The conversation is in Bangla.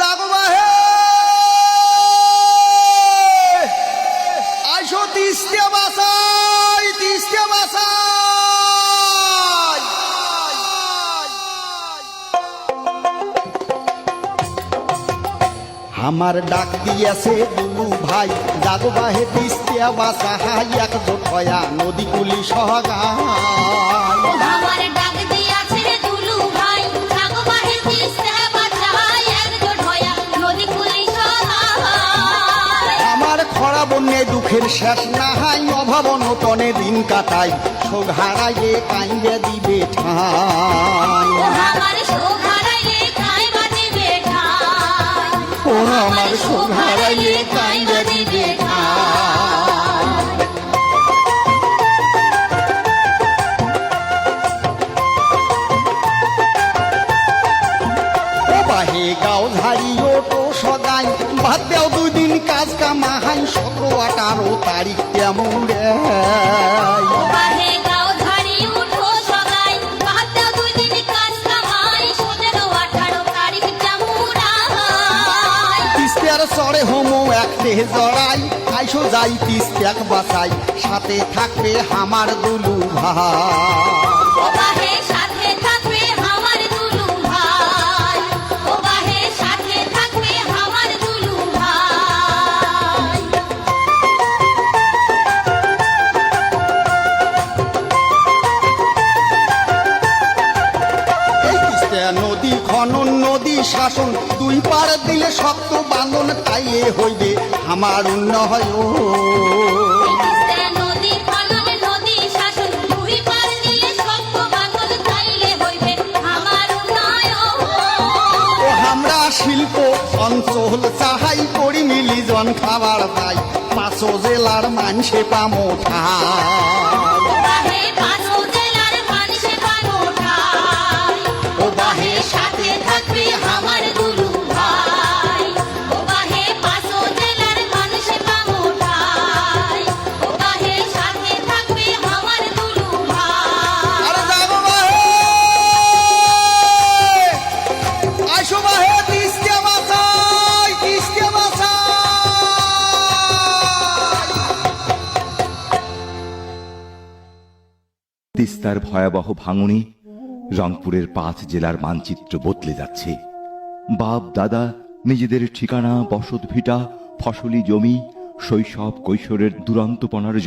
জাগো বাহে আইসো তিস্তে বাসাই আমার ডাক দিয়েছে দুলু ভাই জাগো বাহে তিস্তে বাসাই একজোট হয়া নদী কুলি সহগায় আমার ডাক দিয়াছে রে দুলু ভাই জাগো বাহে তিস্তে বাসাই একজোট হয়া নদী কুলি সহায় আমার খরা বন্যায় দুঃখের শেষ না হাই অভাব অনটনে দিন কাটাই শোক হারাইয়ে কাইন্দে দিবে ঠাই আমার শোক হারাইলে কাই বাজিবে ঠাই ও আমার শোক হারাইয়ে কাইন্দে দিবে ঠাই ও বাহে গাও ঝাড়ি ওটো সদাই বাদ দেও 2 দিন কাজ কামাহাই 17-18 তারিখ তেমন রে বাহে গাও ঝাড়ি উঠো সগাই বাহাতে 2 দিন কাজ কামাই 17-18 তারিখ জামুরাই তিস্তার চড়ে হোমো একতে জড়াই আইসো যাই তিস্তাক বাসাই সাথে থাকবে আমার দুলু ভাই ও বাহে সাথে থাকবে আমার দুলু ভাই ও বাহে সাথে থাকবে আমার দুলু ভাই এই তিস্তা নদী খনন নদী শাসন 2 পার দিলে শক্ত বাঁধন তাইলে হইবে আমার উন্নয় তিস্তা নদী খনন নদী শাসন 2 পার দিলে শক্ত বাঁধন তাইলে হইবে আমার উন্নয়ন ও আমরা শিল্প অঞ্চল চাহাই করি মিলিজন খাবার পাই 5 জেলার মানসে পামো ঠাই বাহে পাঁচো জেলার মানুষে পানো ঠাই ও বাহে সাথে থাকবে আমার দুলু ভাই ও বাহে পাঁচো জেলার মানুষে পানো ঠাই ও বাহে সাথে থাকবে আমার দুলু ভাই আরে জাগো বাহে আইসো বাহে তিস্তা বাসাই তিস্তার ভয়াবহ ভাঙনে রংপুরের 5 জেলার মানচিত্র বদলে যাচ্ছে। বাপ দাদা নিজেদের ঠিকানা বসত ভিটা ফসলি জমি শৈশব কৈশোরের দুরন্তপনার